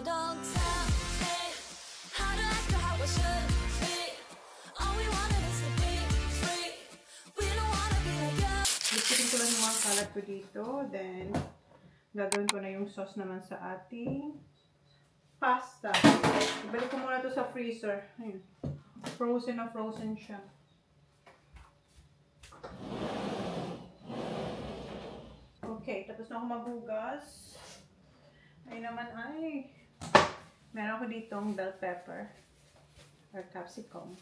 don't tell me how to act or how I should be. All we wanted is to be free. We don't wanna be like you. Gustuin ko lang yung mga kalat ko dito. Then, gagawin ko na yung sauce naman sa ating pasta. Ibalik ko muna to sa freezer. Ayun. Frozen na frozen siya. Okay, tapos na ako maghugas. Ay naman ay. Meron ako ditong bell pepper or capsicum.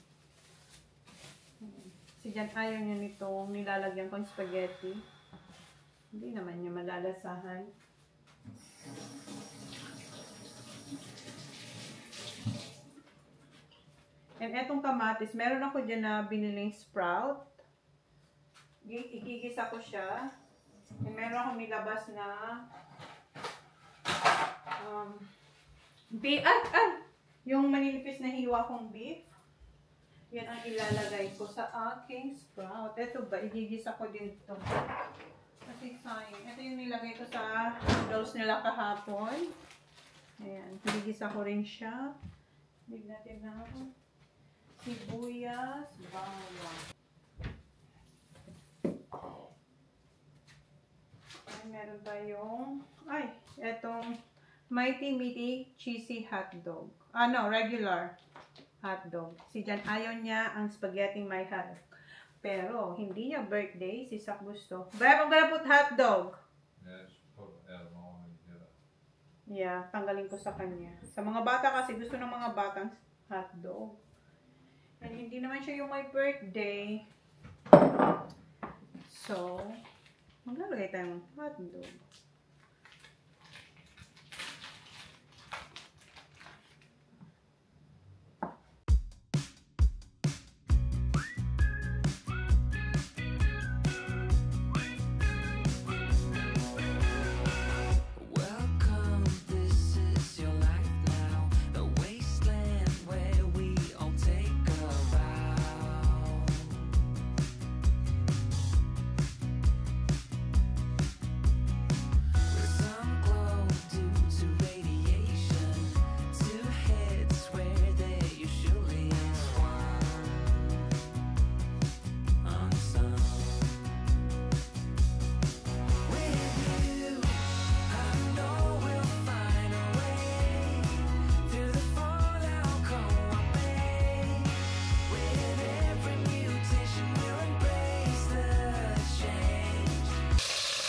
Si Jan ayaw niya nitong nilalagyan kong spaghetti. Hindi naman niya malalasahan. And etong kamatis, meron ako dyan na biniling sprout. Igigisa ko siya. And meron akong nilabas na beef. Yung manilipis na hiwa kong beef. Yan ang ilalagay ko sa aking sprout. Ito ba? Igigisa ko din ito. Kasi sayang. Ito yung nilagay ko sa noodles nila kahapon. Ayan. Igigisa ko rin siya. Bigyan natin na sibuyas, bawang. Ay, meron tayong, etong Mighty Meaty Cheesy Hotdog. No, regular hotdog. Si Jan ayaw niya ang spaghetti may hotdog. Pero, hindi niya birthday, si Sak gusto. But I'm gonna put hotdog. Yeah, tanggalin ko sa kanya. Sa mga bata kasi, gusto ng mga batang hotdog. And hindi naman siya yung my birthday. So, maglalagay tayong hotdog.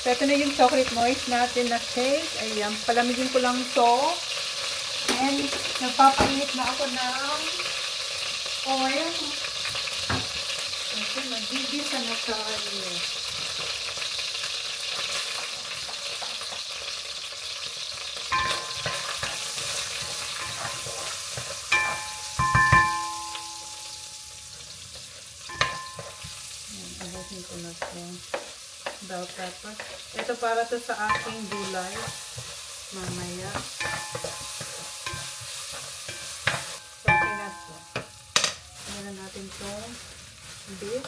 So, ito na yung chocolate moist natin na cake. Ayan, palamigin ko lang ito. And, nagpapainit na ako ng oil. Kasi, magigisa na tayo. Ayan, abutin ko na ito. Bell pepper. Ito para to sa aking gulay. Mamaya. So, okay na ito. Tingnan natin itong beef.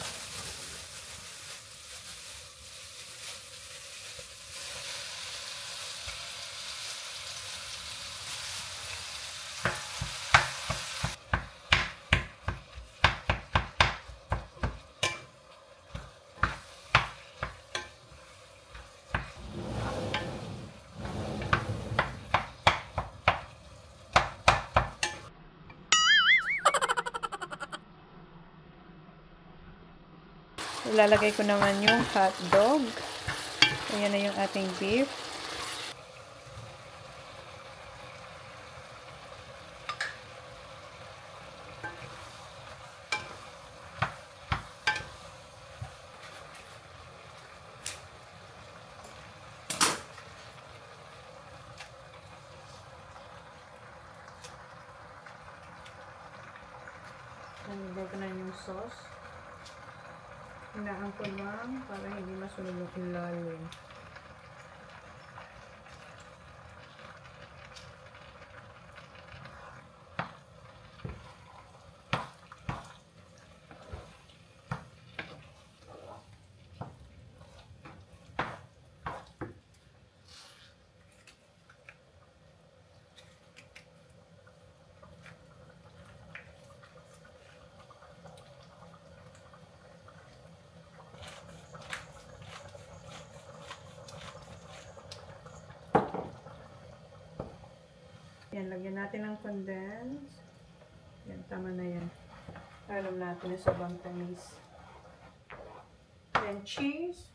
Ilalagay ko naman yung hotdog. Ayan na yung ating beef. Nilagay ko na yung sauce. Hinaan ko lang para hindi masunog yung ilalim. Yan, lagyan natin ng condense. Yan, tama na yan. Alam natin na sobrang tamis. Then, cheese.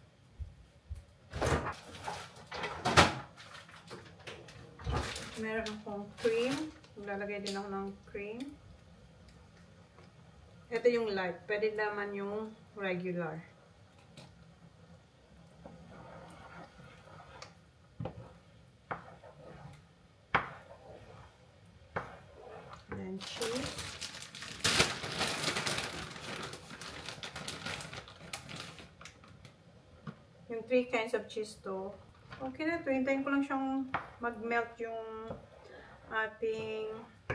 Meron akong cream. Maglalagay din ako ng cream. Ito yung light. Pwede naman yung regular. Then cheese. Yung 3 kinds of cheese to. Okay na to. Hintayin ko lang siyang mag-melt yung ating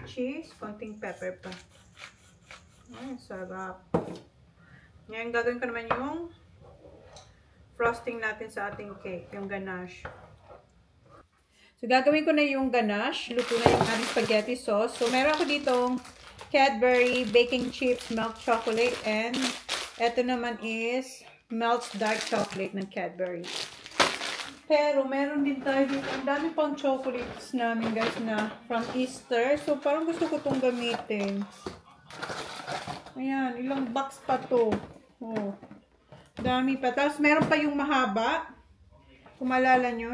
cheese. Konting pepper pa. Ay, sarap. Ngayon, gagawin ko naman yung frosting natin sa ating cake. Yung ganache. So, gagawin ko na yung ganache. Luto na yung ating spaghetti sauce. So, meron ako ditong Cadbury baking chips, milk chocolate, and eto naman is melts dark chocolate ng Cadbury. Pero, meron din tayo dito. Ang dami pang chocolates namin, guys, na from Easter. So, parang gusto ko itong gamitin. Ayan, ilang box pa to. Oh, dami pa. Tapos, meron pa yung mahaba. Kung maalala nyo,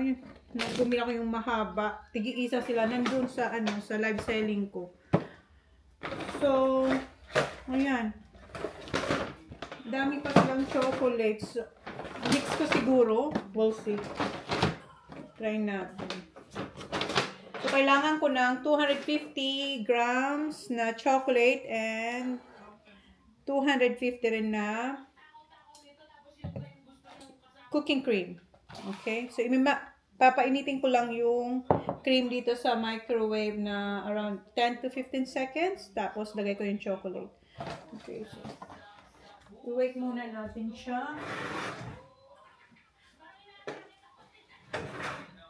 bumili ako yung mahaba. Tigi-isa sila. Nandun sa, sa live selling ko. So, ayan. Dami pa silang chocolates. Mix ko siguro. We'll see. Try natin. So, kailangan ko ng 250 grams na chocolate and 250 rin na cooking cream. Okay? So, papainitin ko lang yung cream dito sa microwave na around 10 to 15 seconds. Tapos, lagay ko yung chocolate. Okay, so i-wait muna natin siya.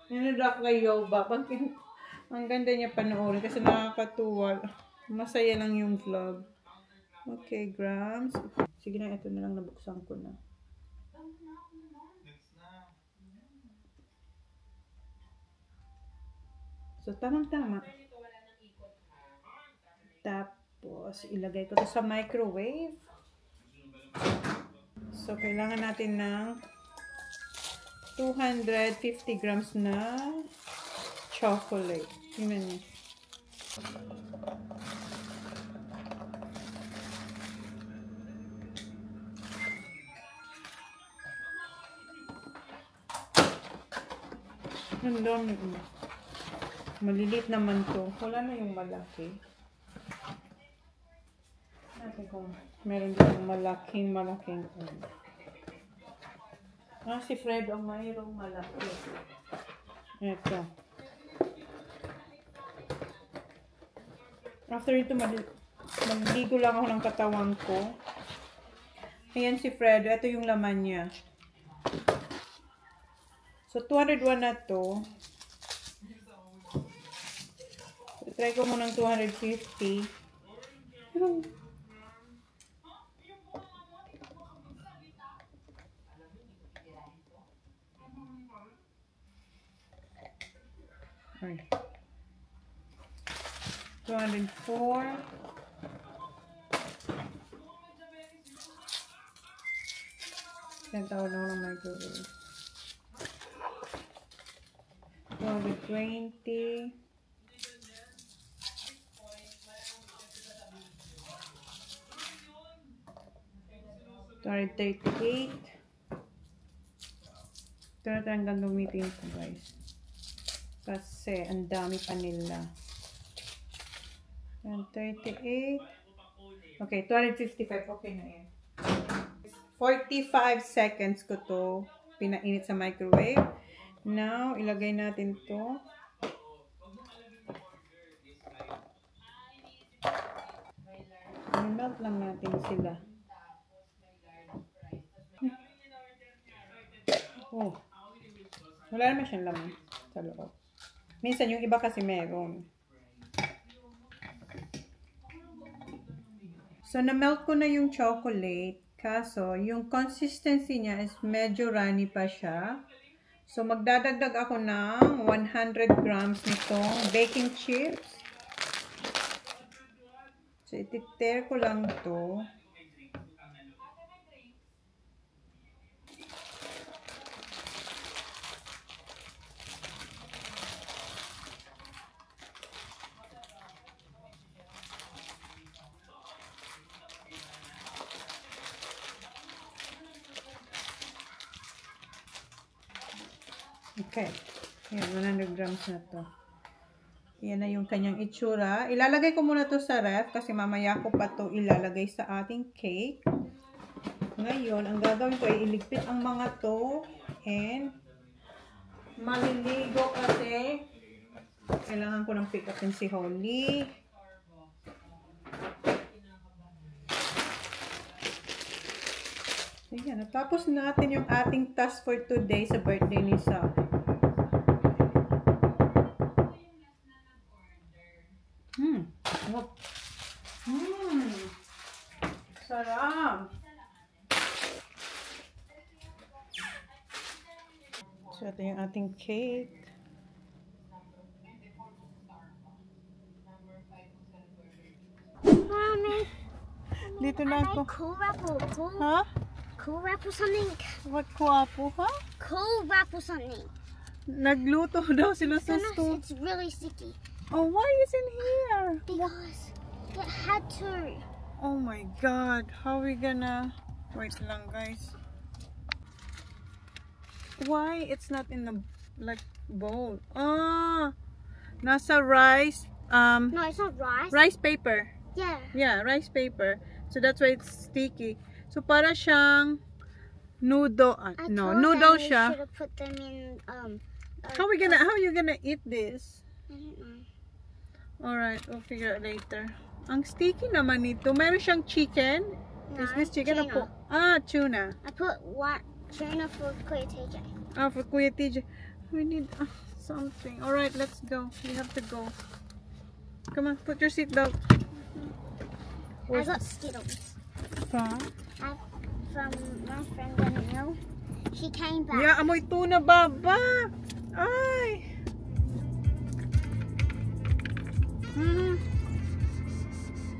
Nanodrap kay Yoba. Ang ganda niya panoorin kasi nakakatuwa. Masaya lang yung vlog. Okay, grams. Sige na, ito na lang nabuksan ko na. So, tamang-tama. Tapos, ilagay ko to sa microwave. So, kailangan natin ng 250 grams na chocolate. Tingnan niyo. Ang dami. Maliliit naman to. Wala na yung malaki. Natin kung meron din malaking. Si Fred ang mayroong malaki. Ito. After ito, maligo lang ako ng katawan ko. Ayan si Fred. Ito yung laman niya. So, 201 na to. So, try ko muna ng 250. Ay. 204. Yan tawag na ako ng microwave. 220. 238. Ito na hanggang gamitin ko, guys. Kasi, ang dami pa nila. 138. Okay, 255. Okay na yan. 45 seconds ko to pinainit sa microwave. Now, ilagay natin to. I-melt lang natin sila. Oh. Wala naman siyang laman sa loob. Minsan yung iba kasi meron. So, na-melt ko na yung chocolate. Kaso, yung consistency niya is medyo runny pa siya. So, magdadagdag ako ng 100 grams nitong baking chips. So, ititare ko lang to. Okay. Yan, 100 grams na to. Yan na yung kanyang itsura. Ilalagay ko muna to sa ref kasi mamaya ko pa to ilalagay sa ating cake. Ngayon, ang gagawin ko ay iligpit ang mga to and maliligo kasi kailangan ko ng pick upin si Holly. Ayan, natapos natin yung ating task for today sa birthday ni Sa. Sarap. So, ito yung ating cake. Mommy, Dito na ako. cool wrap or cool? Ha? Cool wrap or something? What kuwapo, ha? Cool wrap or something? Nagluto daw sila sa Goodness, stove. it's really sticky. Oh, why is it here? Because it had to. Oh my god. How are we gonna... Wait lang, guys. Why it's not in the, like, bowl? Ah! Nasa rice, No, it's not rice. rice paper. Yeah. Yeah, rice paper. So that's why it's sticky. So para siyang noodle. I No, told noodle them we siya. should have put them in. How are you gonna eat this? I don't know. Alright, we'll figure it later. Ang sticky naman nito. Meron siyang chicken. Is No, this chicken? tuna. Tuna. I put one tuna for Kuya TJ. For Kuya TJ. We need something. Alright, let's go. We have to go. Come on, put your seatbelt. I got Skittles. From My friend Danielle. She came back. Yeah, amoy tuna, baba. Ay.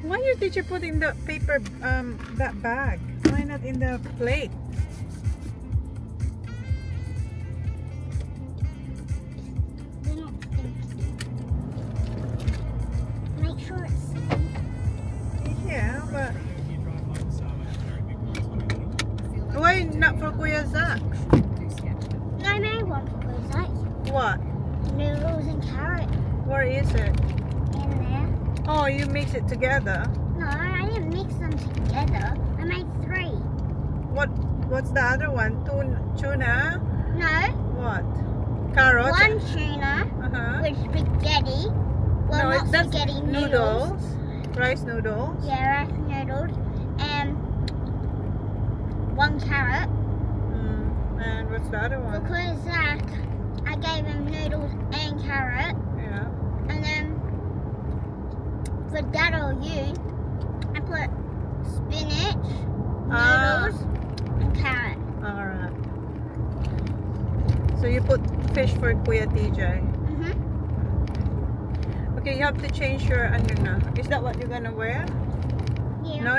Why your teacher put in the paper, that bag? Why not in the plate? They're not stinky. Make sure it's Yeah, but why not for Kuya Zach? I made one for Kuya Zach. What? Noodles and carrot Where is it? in there. Oh, you mix it together. No, I didn't mix them together. I made 3. What's the other one? Tuna? No, What? Carrots? one tuna with spaghetti. Well, No, not that's spaghetti, noodles. Rice noodles. Yeah, rice noodles. And 1 carrot. And what's the other For one? Kuya Zach, I gave him noodles and carrot. Yeah. And then for Dad or you, I put spinach, noodles, and carrot. Alright. So you put fish for Kuya TJ. Okay, you have to change your ano na. Is that what you're gonna wear? Yeah. No.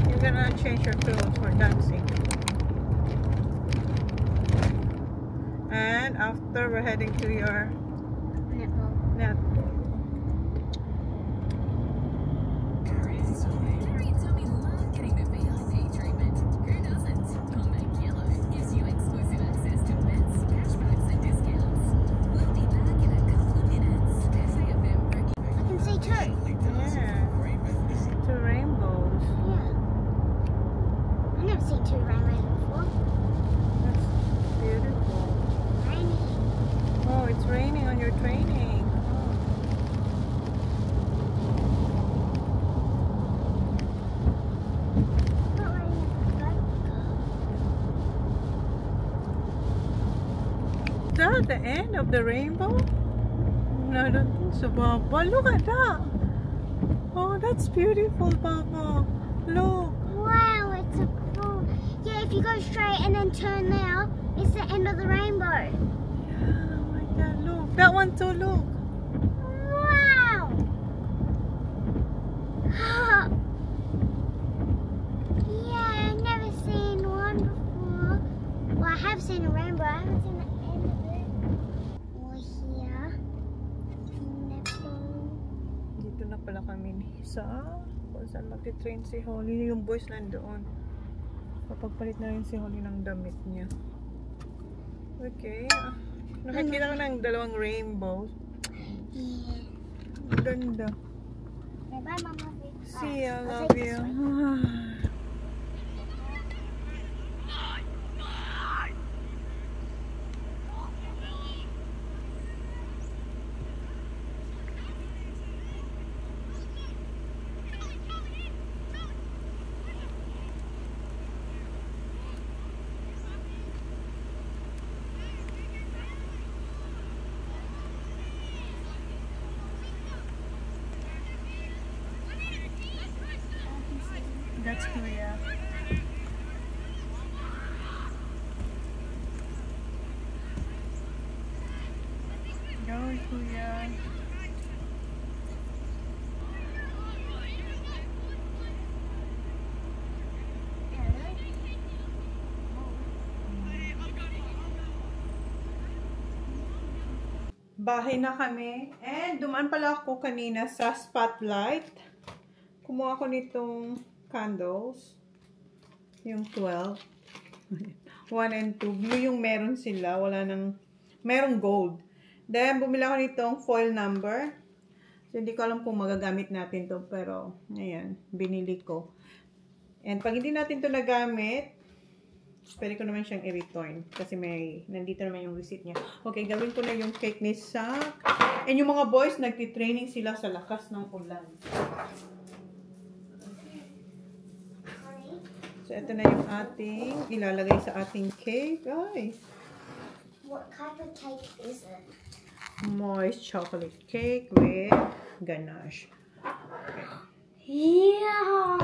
You're gonna change your clothes for dancing. And after we're heading to your Netball. net. I can see 2. Yeah. 2 rainbows. Yeah. I've never seen 2 rainbows before. That's beautiful. Raining. Oh, it's raining on your training. Not raining. Is that the end of the rainbow? No, I don't think so, Papa. Look at that. Oh, that's beautiful, Papa. Look. Wow, it's a cool. Yeah, if you go straight and then turn there, It's the end of the rainbow. Yeah, oh my God, look. That one too, look. Wow! Yeah, I've never seen one before. Well, I have seen a rainbow. I haven't seen the end of it. Or here. Nipple. Dito na pala kami sa kung saan magti-train si Holly. Yung boys nandoon. Papagpalit na rin si Holly ng damit niya. Okay. Nakakita ko ng dalawang rainbows. Yeah. Ang ganda. Bye, Mama. See ya, I'll love take this you. way. That's Korea. Go, Kuya. Bahay na kami. And dumaan pala ako kanina sa Spotlight. Kumuha ko nitong candles. Yung 12. 1 and 2. Blue yung meron sila. Wala nang... Merong gold. Then, bumili ako nitong foil number. So, hindi ko alam kung magagamit natin to. Pero, ayan. Binili ko. And pag hindi natin to nagamit, pwede ko naman siyang i-return. Kasi nandito naman yung receipt niya. Okay, gawin ko na yung cake ni Sak. And yung mga boys, nagtitraining sila sa lakas ng ulan. So, ito na yung ating ilalagay sa ating cake. Ay! What type of cake is it? Moist chocolate cake with ganache. Yum!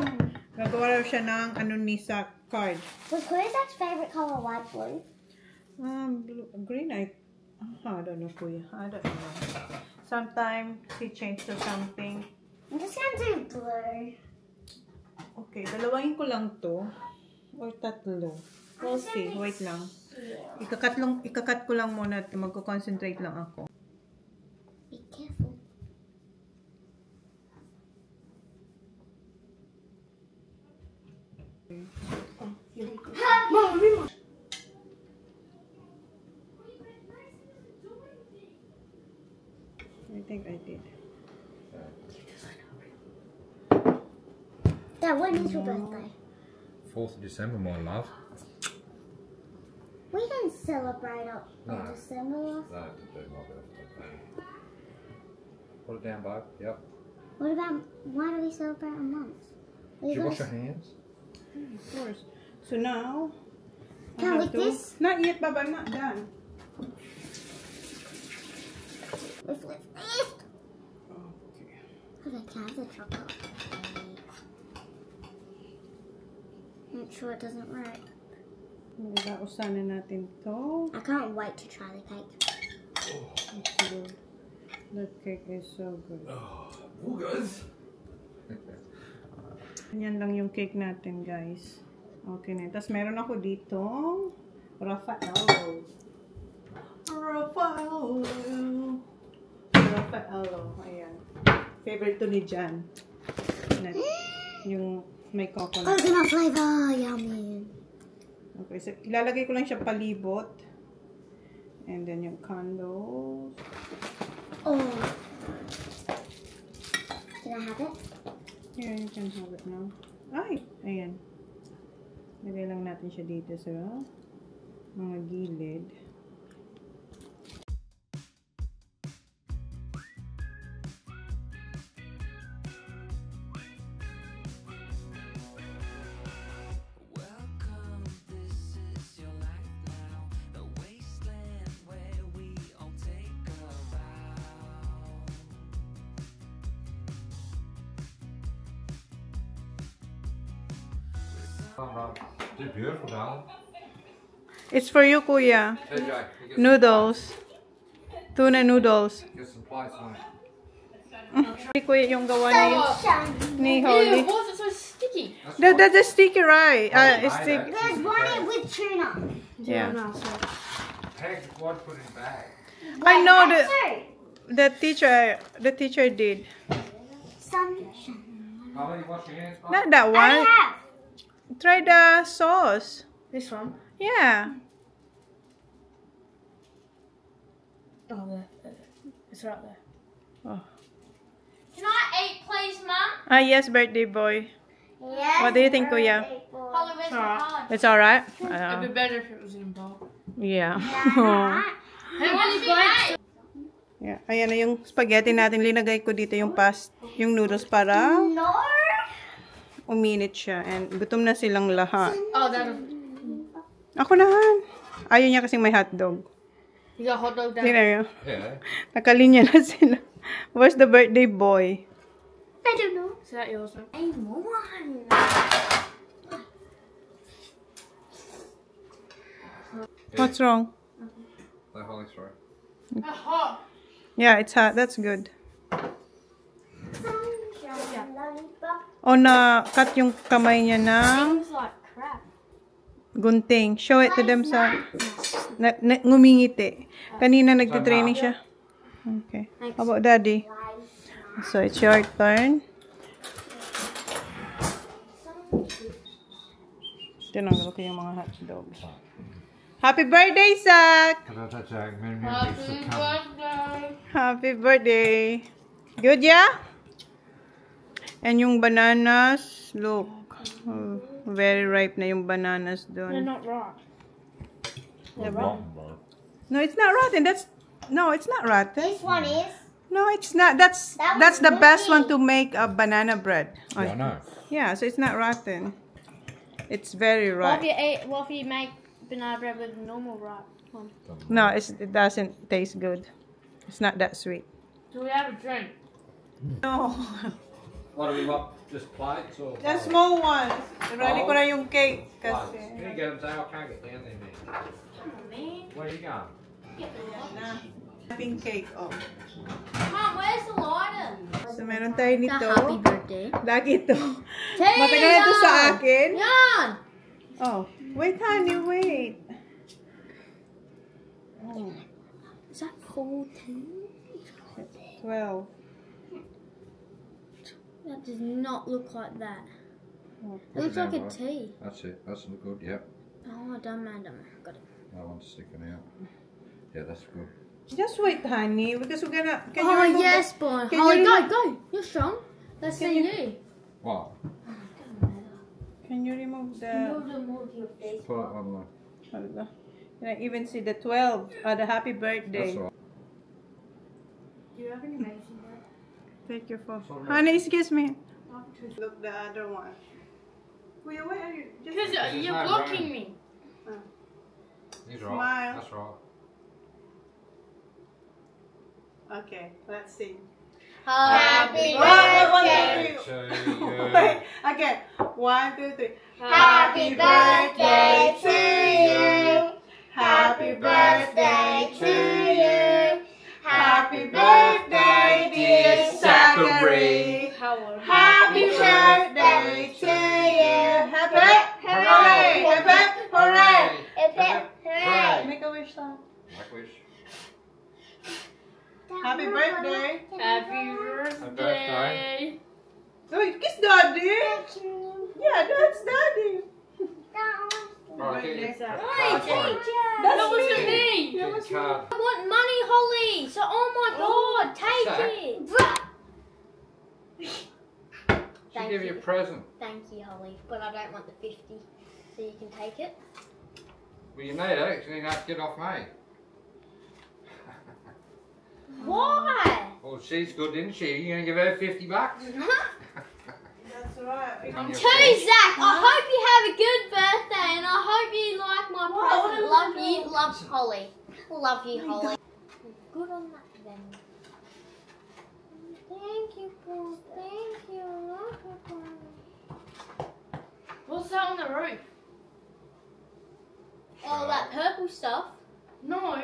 Nagawa raw siya ng ano ni Sak card. Was Kuya's favorite color white blue? Blue, green, I don't know, Kuya. I don't know. Sometimes he changed to something. I'm just gonna do blue. Okay, dalawangin ko lang to. Or tatlo. We'll see. Wait lang. Ikakat ko lang muna at magko-concentrate lang ako. Be careful. I think I did. Dad, when is your birthday? 4th of December, my love. We can celebrate on No. December. No, to do my birthday. Put it down, babe. Yep. What about, why do we celebrate on months? Did you wash your hands? Of course. So now, I Can have we to... this? Not yet, Baba. I'm not done. Lift. Okay. Okay, can I have the chocolate? Make sure it doesn't rip. Magausanan natin to. I can't wait to try the cake. It's good. That cake is so good. Oh, good. Yan lang yung cake natin, guys. Okay na. Tapos meron ako dito Raffaello. Ayan. Favorite to ni Jan. Yung may coconut. Coconut flavor, yummy. Okay, so ilalagay ko lang siya palibot. And then yung candles. Oh. Can I have it? Here, you can have it now. Ay! Ayan. Lagay lang natin siya dito sa mga gilid. Welcome, this is your life now, the wasteland where we all take a vow. Oh, too beautiful, darling. It's for you, Kuya. TJ, you get Noodles. Tuna noodles. Get some plates on it. Kuya yung gawa ni Ew, Holly. why is it so sticky? That's a sticky, right? It's made sticky. it. There's one with tuna. Yeah. Peg, what put in bag? I know That's the teacher did. Sunshine. Holly, wash your hands, Not Bob. that I one. have. Try the sauce. This one? Yeah. Oh, there. It's right there. Oh. Can I eat, please, Mum? Yes, birthday boy. Yes, What do you think, Kuya? Holly, where's the card? It's all right. It'd be better if it was in bulk. Yeah. Hey, what is going? Yeah. Ayan na yung spaghetti natin. Linagay ko dito yung noodles para No. uminit siya. And gutom na silang lahat. Oh, that'll. Ako nahan. Ayaw niya kasing may hotdog. You got hot dog down. Tingnan niyo. Yeah. Nakalinya na sila. Where's the birthday boy? I don't know. Is that yours? I want one. What's wrong? Let Holly throw. Hot. Yeah, it's hot. That's good. Sunshine, lollipop. O na-cut yung kamay niya ng Seems like crap. gunting. Show it to them sa... ngumingiti. Kanina nagtitraining siya. Okay. How about daddy? So, it's your turn. Tinanggal ko yung mga hot dogs. Happy birthday, Zach! Happy birthday. Happy birthday! Good, yeah? And yung bananas, look. Oh, very ripe na yung bananas They're doon. not right. No, it's not rotten. No, it's not rotten. This one is. No, it's not. That's That the was best good. one to make a banana bread. Yeah, I know. Yeah, so it's not rotten. It's very What if ripe. what if you make banana bread with normal ripe one? No, it doesn't taste good. It's not that sweet. Do we have a drink? No, What do we want? Just plates or? the small ones. Ready ko na yung cake Plates. kasi. Can you get them, Dale? I can't get down there, man. Where are you going? Pink cake, oh. Mum, where's the lighter? So meron tayo nito. birthday. Lagi ito. Matagal na ito sa akin. Yan! Oh, wait honey, wait. Oh, Is that 14? 12. That does not look like that. Oh. It looks like a Right. T. That's it. That's look good. Yep. Oh, don't mind. Got it. That one's sticking out. Yeah, that's good. Just wait, honey, because we're gonna. Can you Oh, remove yes, boy. can Holly, you go, remove- go. You're strong. Let's Can see you- you. What? Can you remove the? Pull that one away. Can I even see the 12? The happy birthday. That's all right. Do you have any medicine there? Take your phone. Sorry. Honey, excuse me. Look, the other one. Wait, where are you? Because Just you're no blocking rain. me. He's Smile. right. That's right. okay. Let's sing. Happy birthday To you. Wait, again. 1, 2, 3. Happy birthday to you. Happy birthday to you. Happy birthday, dear Zachary. Happy birthday to you. Happy, hooray, happy, hooray. Hip, hip, hooray. Make a wish song. Like wish. Happy birthday. Happy birthday. Wait, kiss daddy. Yeah, that's daddy. Right, get your Where's that? card for it. That wasn't me. Get your card. I want money, Holly. So, oh my God, take Zach. it. She Thank give you a you. present. Thank you, Holly. But I don't want the 50. So you can take it. Well, you need it. You need to have to get off me. Why? Well, she's good, isn't she? You gonna give her $50? That's right. On your To phone. Zach, I hope you have a good birthday and I hope you like my present. Love you. Love Holly. Love you, Holly. Good on that then. Thank you, Paul. Thank you. What's that on the roof? Oh, that purple stuff. No.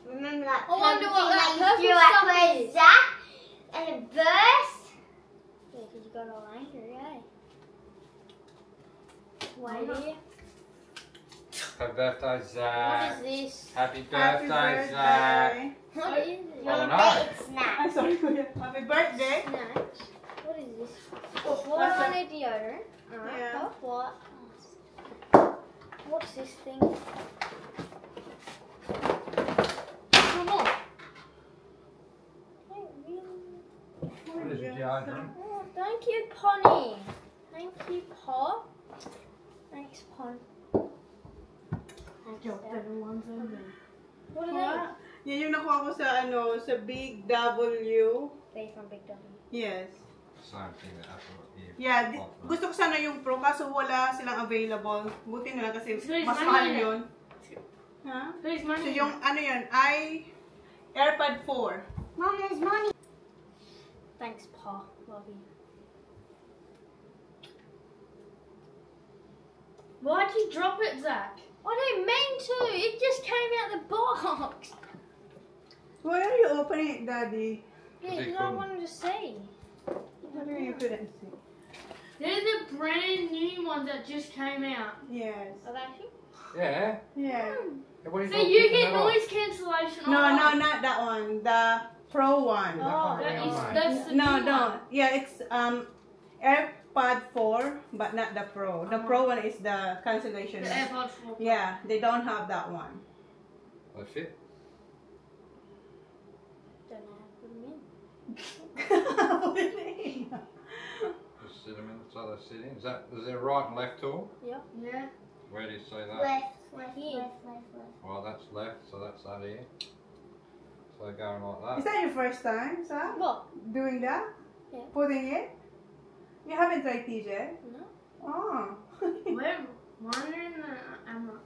Remember that I wonder purple what thing that that you purple threw stuff at is. Zach? And it burst? Yeah, because you got all angry, eh? Wait here. Happy birthday, What Zach. is this? Happy Happy birthday, Zach. birthday. What is it? I don't know. Baked snack. I'm sorry, Kuya. Happy birthday. Snacks. What is this? Oh, Water what's on that? a deodorant. Alright, Yeah. pop what? What's this thing? Come on. Don't really- What is it, deodorant? Oh, thank you, Pony. Thank you, Pop. Thanks, Pon. Thanks, Dad. What are What? Yan yung nakuha ko sa sa Big W. they? They from Big W. Yes. Same thing that Apple here. Yeah, gusto ko sana yung Pro kaso wala silang available. Buti na lang kasi Please, mas money mahal in it. yun. Ha? Who's So money? yung yun, AirPod 4. Mom, there's money. Thanks, Pa. Love you. Why'd you drop it, Zach? I didn't mean to. It just came out the box. Why are you opening it, Daddy? Yeah, Is it because I cool? wanted to see. What do you couldn't see? They're the brand new ones that just came out. Yes. Are they actually? Yeah. Yeah. Hey, what are So you you picking get that off? noise cancellation. No, on. no, not that one. The Pro one. Oh, That is, Mine. that's the No, new no. one. Yeah, it's AirPod 4, but not the Pro. The Pro one is the cancellation. The AirPods 4. Yeah, they don't have that one. They fit. Don't know how to put them in. Just sit them in so they sit in. Is there a right and left tool? Yeah. Where do you see that? Left. Here. Well, that's left, so that's that here. So going like Is that. that your first time, Sam? What? Doing that? Yeah. Putting it? You haven't tried TJ? No. Oh. We're wondering Emma.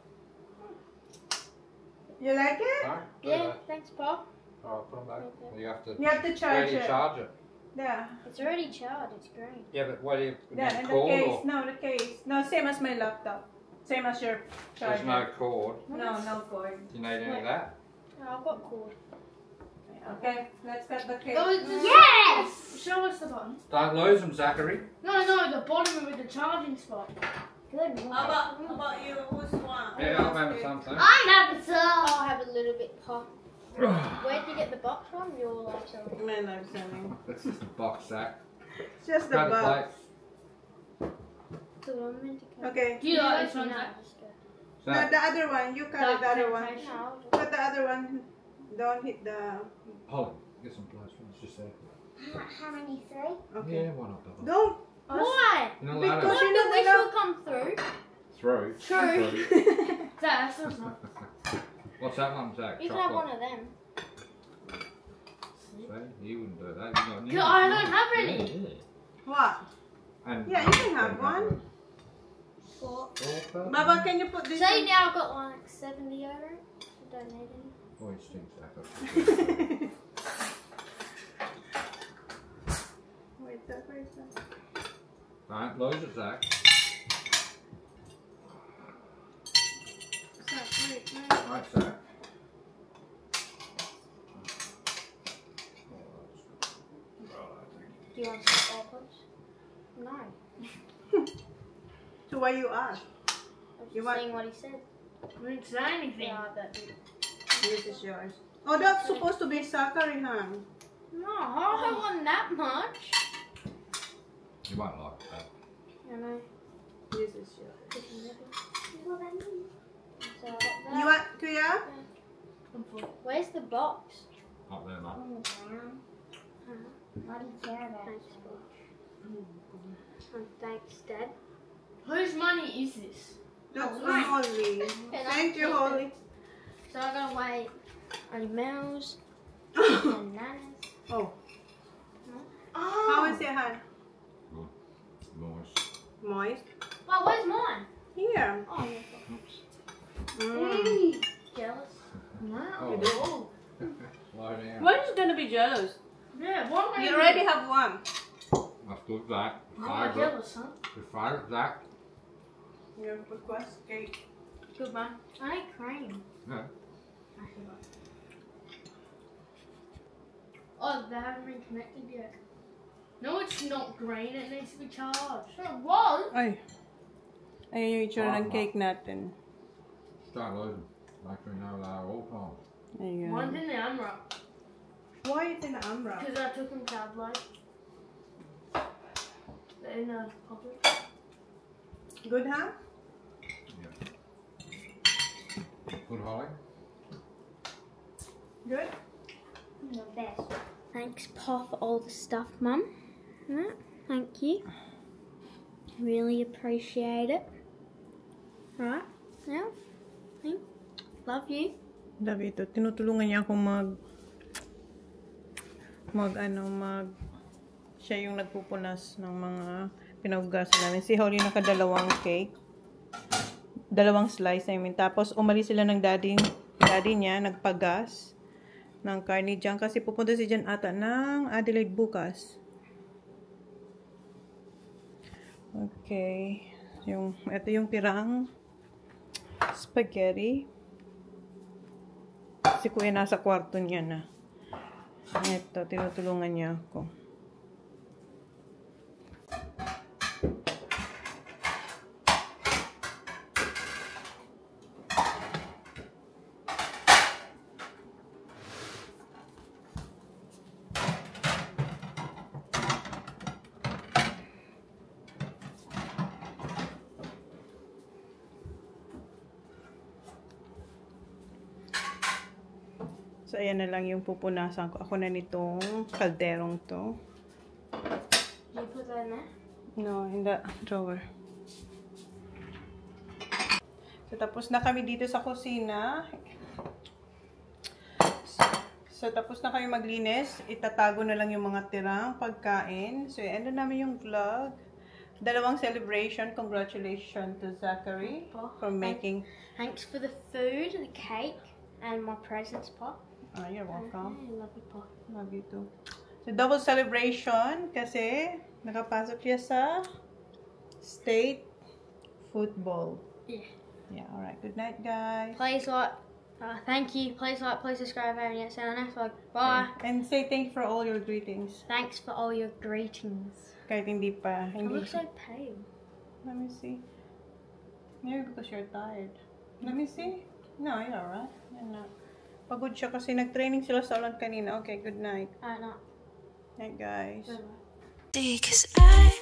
You like it? No? Do Yeah, that. thanks, Pa. Alright, put them back. Okay. You have to. You have to Where charge do you it. charge it? Yeah. It's already charged. It's green. Yeah, but where do you? Yeah, in the cord case. or? No, the case. No, same as my laptop. Same as your charger. There's no cord. No, no cord. Do you need any of that? No, I've got cord. Okay, let's cut the cake. Oh, it's Yes! Show us the button. Don't lose them, Zachary. No, the bottom with the charging spot. Good. How about you? Who's one? Yeah, I'll have something. I'm having some. I'll have a little bit, Pa. Where'd you get the box from? Your life selling. My life selling. That's just a box, Zach. It's just the Grab the box. plate. So I'm meant to go. Okay. Do you like this No, one, Zach? just go. No, Zach, the other one. You cut it, the other one. Temptation. No, I'll just... Cut the other one. Don't hit the. Holly, get some plates. It's just there. How many? 3? Okay. Yeah, why not? Bubba? Don't. Why? You're not allowed Because What to. you the know wish they're will come through? Through. True. Zach, that's what's not. What's that one, Zach? You can have Chocolate. one of them. See, you wouldn't do that. You Good, I don't have any. Yeah. What? And Yeah, you can have one. Four. Baba, can you put this? Say in? now I've got like 70 deodorant. I don't need any. Oh, it stinks, Zach. Wait, where's that? Don't lose it, Zach. Wait. Right, Zach. Do you want some AirPods? No. So why you ask? I was You just want- saying what he said. We didn't say anything. Yeah, I bet you. This is yours. Oh, that's supposed to be Sakari, huh? No, I don't want that much. You won't like that. I know. This is yours. So I got that. You want, Kuya? Where's the box? Up there, mate. On the ground. What do you care about? Thanks, Bob. And thanks, Dad. Whose money is this? That's mine. Holly. Thank you, Holly. So I gotta wait on Mel's and Nana's. Oh, Oh. how is it, hon? Nice. Moist? Well, where's mine? Here. Oh, yeah. Mm. Jealous? No. Oh. Slow down. When's gonna be jealous? Yeah, what am I You already have one. That's good, Zach. Oh, Favourite. jealous, huh? Your favourite, Zach. Your request cake. Good man. I need cream. No. Oh, they haven't been connected yet. No, it's not green. It needs to be charged. It was. Ay. Ayun yung itsura ng cake natin. Start losing. Make sure you know they are all time. Ayun. One's in the AMRA. Why is it in the Ambra? Because I took them to Adelaide. They're in a public. Good, huh? Yeah. Good, Holly. Good? The best. Thanks, Pa, for all the stuff, Mum. Yeah, thank you. Really appreciate it. Right? Yeah. Love you. Love ito. Tinutulungan niya akong siya yung nagpupunas ng mga pinahugasan namin. Si Holly nakadalawang cake. Dalawang slice, I mean. Tapos, umalis sila ng daddy niya, nagpagas ng karne dyan. Kasi pupunta si dyan ata ng Adelaide bukas. Okay. Ito yung tirang spaghetti. Si Kuya nasa kwarto niya na. Ito, tinutulungan niya ako. So, ayan na lang yung pupunasan ko. Ako na nitong kalderong to. Did you put that in there? No, in the drawer. So, tapos na kami dito sa kusina. So, tapos na kami maglinis. Itatago na lang yung mga tirang pagkain. So, end na namin yung vlog. Dalawang celebration. Congratulations to Zachary for making... Thanks for the food, the cake, and my presents, Pa. you're welcome. I love you, Pa. Love you too. So, double celebration kasi nakapasok siya sa state football. Yeah. Yeah, alright. Good night, guys. Please like, thank you. Please like, please subscribe. I haven't yet said next vlog. Bye. And say thank you for all your greetings. Thanks for all your greetings. Kahit hindi pa. I Hindi. look so pale. Let me see. Maybe because you're tired. Let me see. No, you're alright. You're not. Pagod siya kasi nag-training sila sa ulan kanina. Okay, good night. No. Night, guys. Bye-bye. Cause I